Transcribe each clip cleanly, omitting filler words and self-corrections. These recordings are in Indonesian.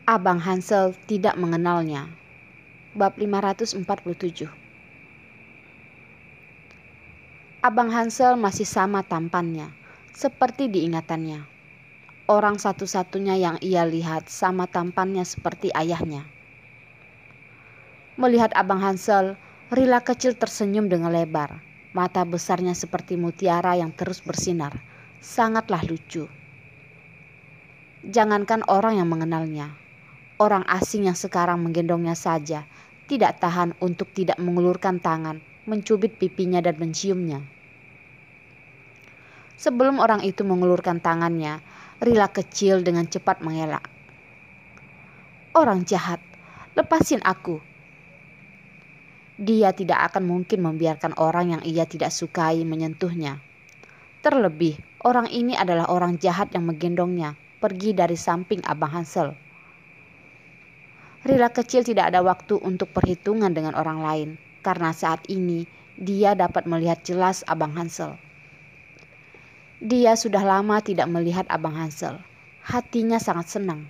Abang Hansel tidak mengenalnya. Bab 547. Abang Hansel masih sama tampannya, seperti diingatannya. Orang satu-satunya yang ia lihat sama tampannya seperti ayahnya. Melihat Abang Hansel, Rila kecil tersenyum dengan lebar. Mata besarnya seperti mutiara yang terus bersinar. Sangatlah lucu. Jangankan orang yang mengenalnya, orang asing yang sekarang menggendongnya saja tidak tahan untuk tidak mengulurkan tangan, mencubit pipinya dan menciumnya. Sebelum orang itu mengulurkan tangannya, Rila kecil dengan cepat mengelak. "Orang jahat, lepasin aku." Dia tidak akan mungkin membiarkan orang yang ia tidak sukai menyentuhnya. Terlebih, orang ini adalah orang jahat yang menggendongnya pergi dari samping Abang Hansel. Rila kecil tidak ada waktu untuk perhitungan dengan orang lain, karena saat ini dia dapat melihat jelas Abang Hansel. Dia sudah lama tidak melihat Abang Hansel. Hatinya sangat senang.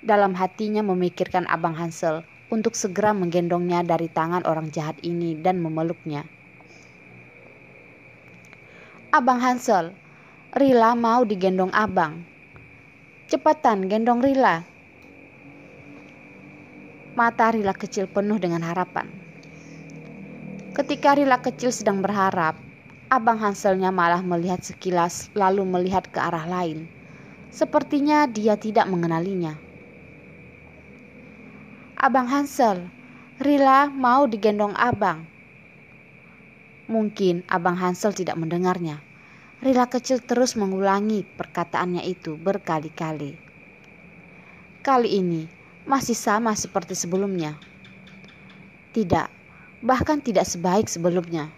Dalam hatinya memikirkan Abang Hansel untuk segera menggendongnya dari tangan orang jahat ini dan memeluknya. "Abang Hansel, Rila mau digendong abang. Cepetan gendong Rila." Mata Rila kecil penuh dengan harapan. Ketika Rila kecil sedang berharap, Abang Hanselnya malah melihat sekilas lalu melihat ke arah lain. Sepertinya dia tidak mengenalinya. "Abang Hansel, Rila mau digendong abang." Mungkin Abang Hansel tidak mendengarnya. Rila kecil terus mengulangi perkataannya itu berkali-kali. Kali ini masih sama seperti sebelumnya. Tidak, bahkan tidak sebaik sebelumnya.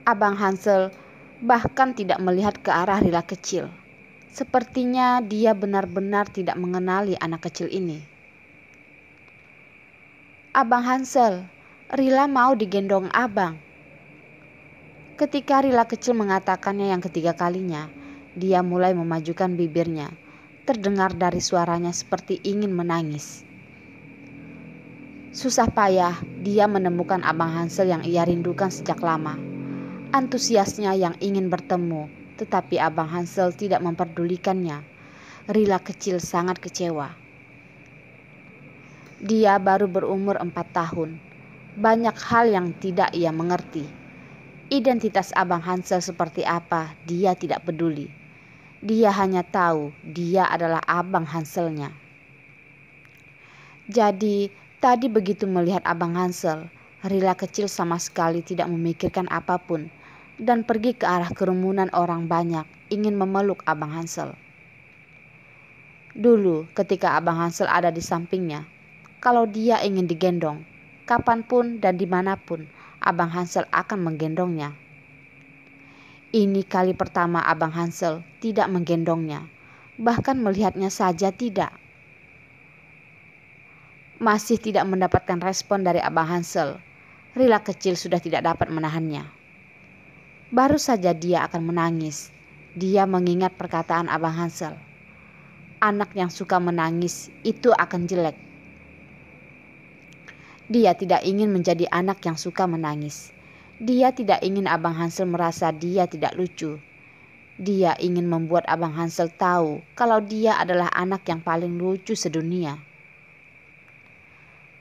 Abang Hansel bahkan tidak melihat ke arah Rila kecil. Sepertinya dia benar-benar tidak mengenali anak kecil ini. "Abang Hansel, Rila mau digendong abang." Ketika Rila kecil mengatakannya yang ketiga kalinya, dia mulai memajukan bibirnya. Terdengar dari suaranya seperti ingin menangis. Susah payah dia menemukan Abang Hansel yang ia rindukan sejak lama. Antusiasnya yang ingin bertemu, tetapi Abang Hansel tidak memperdulikannya. Rila kecil sangat kecewa. Dia baru berumur 4 tahun. Banyak hal yang tidak ia mengerti. Identitas Abang Hansel seperti apa, dia tidak peduli. Dia hanya tahu dia adalah Abang Hanselnya. Jadi, tadi begitu melihat Abang Hansel, Rila kecil sama sekali tidak memikirkan apapun dan pergi ke arah kerumunan orang banyak ingin memeluk Abang Hansel. Dulu ketika Abang Hansel ada di sampingnya, kalau dia ingin digendong, kapanpun dan dimanapun Abang Hansel akan menggendongnya. Ini kali pertama Abang Hansel tidak menggendongnya, bahkan melihatnya saja tidak. Masih tidak mendapatkan respon dari Abang Hansel, Rila kecil sudah tidak dapat menahannya. Baru saja dia akan menangis. Dia mengingat perkataan Abang Hansel. Anak yang suka menangis itu akan jelek. Dia tidak ingin menjadi anak yang suka menangis. Dia tidak ingin Abang Hansel merasa dia tidak lucu. Dia ingin membuat Abang Hansel tahu kalau dia adalah anak yang paling lucu sedunia.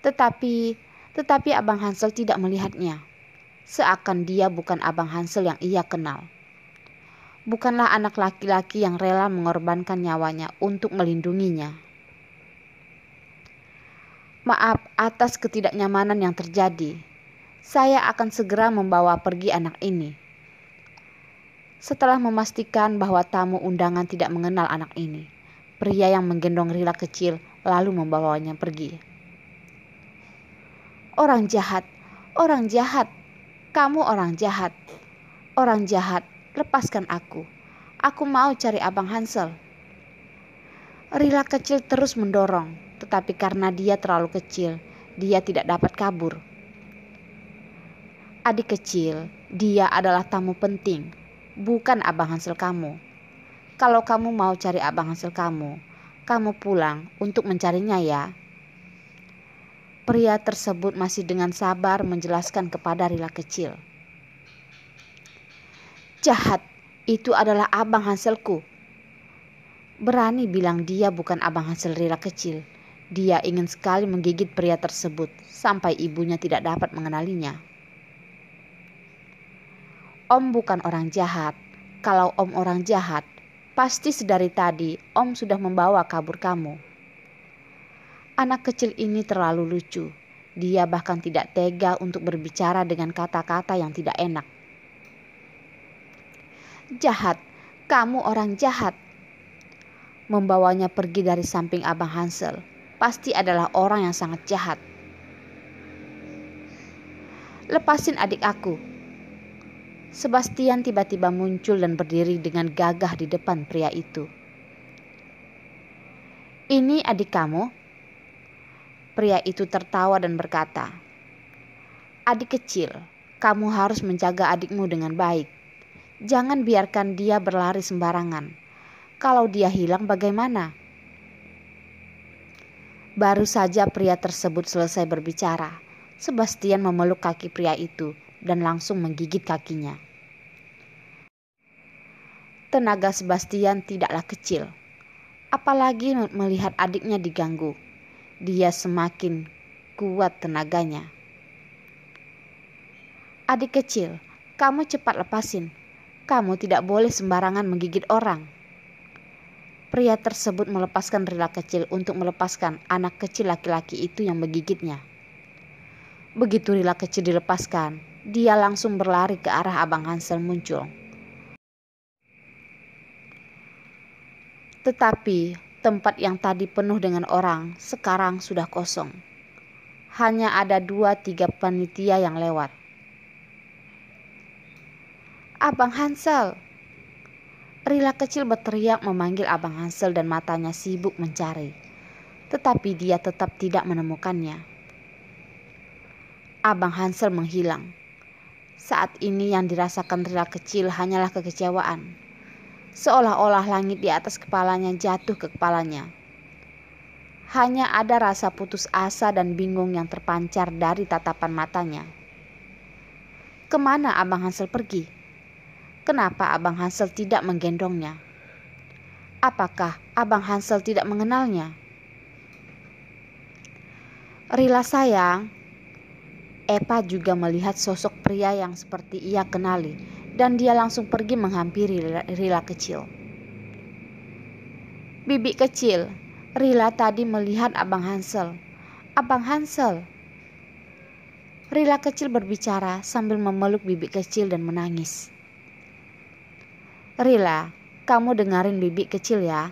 Tetapi Abang Hansel tidak melihatnya. Seakan dia bukan Abang Hansel yang ia kenal. Bukanlah anak laki-laki yang rela mengorbankan nyawanya untuk melindunginya. "Maaf atas ketidaknyamanan yang terjadi. Saya akan segera membawa pergi anak ini." Setelah memastikan bahwa tamu undangan tidak mengenal anak ini, pria yang menggendong Rila kecil lalu membawanya pergi. "Orang jahat, orang jahat. Kamu orang jahat. Orang jahat, lepaskan aku. Aku mau cari Abang Hansel." Rila kecil terus mendorong, tetapi karena dia terlalu kecil, dia tidak dapat kabur. "Adik kecil, dia adalah tamu penting, bukan Abang Hansel kamu. Kalau kamu mau cari Abang Hansel kamu, kamu pulang untuk mencarinya ya." Pria tersebut masih dengan sabar menjelaskan kepada Rila kecil. "Jahat, itu adalah Abang Hanselku." Berani bilang dia bukan Abang Hansel Rila kecil. Dia ingin sekali menggigit pria tersebut sampai ibunya tidak dapat mengenalinya. "Om bukan orang jahat. Kalau Om orang jahat, pasti sedari tadi Om sudah membawa kabur kamu." Anak kecil ini terlalu lucu. Dia bahkan tidak tega untuk berbicara dengan kata-kata yang tidak enak. "Jahat, kamu orang jahat." Membawanya pergi dari samping Abang Hansel pasti adalah orang yang sangat jahat. "Lepasin adik aku." Sebastian tiba-tiba muncul dan berdiri dengan gagah di depan pria itu. "Ini adik kamu?" Pria itu tertawa dan berkata, "Adik kecil, kamu harus menjaga adikmu dengan baik. Jangan biarkan dia berlari sembarangan. Kalau dia hilang bagaimana?" Baru saja pria tersebut selesai berbicara, Sebastian memeluk kaki pria itu dan langsung menggigit kakinya. Tenaga Sebastian tidaklah kecil, apalagi melihat adiknya diganggu. Dia semakin kuat tenaganya. "Adik kecil, kamu cepat lepasin. Kamu tidak boleh sembarangan menggigit orang." Pria tersebut melepaskan Rila kecil untuk melepaskan anak kecil laki-laki itu yang menggigitnya. Begitu Rila kecil dilepaskan, dia langsung berlari ke arah Abang Hansel muncul. Tetapi tempat yang tadi penuh dengan orang sekarang sudah kosong. Hanya ada 2-3 panitia yang lewat. "Abang Hansel!" Rila kecil berteriak memanggil Abang Hansel dan matanya sibuk mencari. Tetapi dia tetap tidak menemukannya. Abang Hansel menghilang. Saat ini yang dirasakan Rila kecil hanyalah kekecewaan. Seolah-olah langit di atas kepalanya jatuh ke kepalanya. Hanya ada rasa putus asa dan bingung yang terpancar dari tatapan matanya. Kemana Abang Hansel pergi? Kenapa Abang Hansel tidak menggendongnya? Apakah Abang Hansel tidak mengenalnya? "Rila sayang." Epa juga melihat sosok pria yang seperti ia kenali dan dia langsung pergi menghampiri Rila kecil. "Bibi kecil, Rila tadi melihat Abang Hansel." "Abang Hansel." Rila kecil berbicara sambil memeluk bibi kecil dan menangis. "Rila, kamu dengarin bibi kecil ya."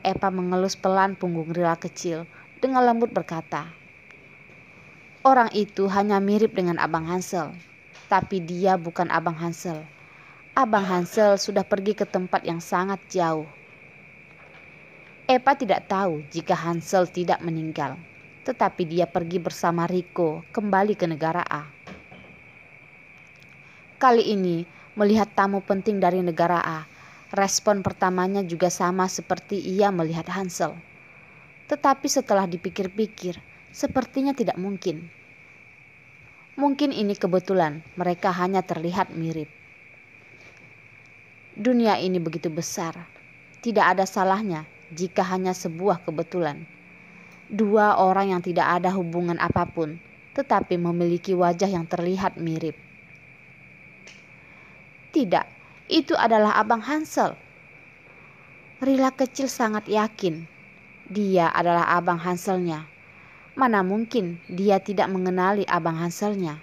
Epa mengelus pelan punggung Rila kecil dengan lembut berkata, "Orang itu hanya mirip dengan Abang Hansel, tapi dia bukan Abang Hansel. Abang Hansel sudah pergi ke tempat yang sangat jauh." Epa tidak tahu jika Hansel tidak meninggal, tetapi dia pergi bersama Riko kembali ke negara A. Kali ini, melihat tamu penting dari negara A, respon pertamanya juga sama seperti ia melihat Hansel. Tetapi setelah dipikir-pikir, sepertinya tidak mungkin. Mungkin ini kebetulan, mereka hanya terlihat mirip. Dunia ini begitu besar, tidak ada salahnya jika hanya sebuah kebetulan. 2 orang yang tidak ada hubungan apapun, tetapi memiliki wajah yang terlihat mirip. Tidak, itu adalah Abang Hansel. Rila kecil sangat yakin dia adalah Abang Hanselnya. Mana mungkin dia tidak mengenali Abang Hanselnya.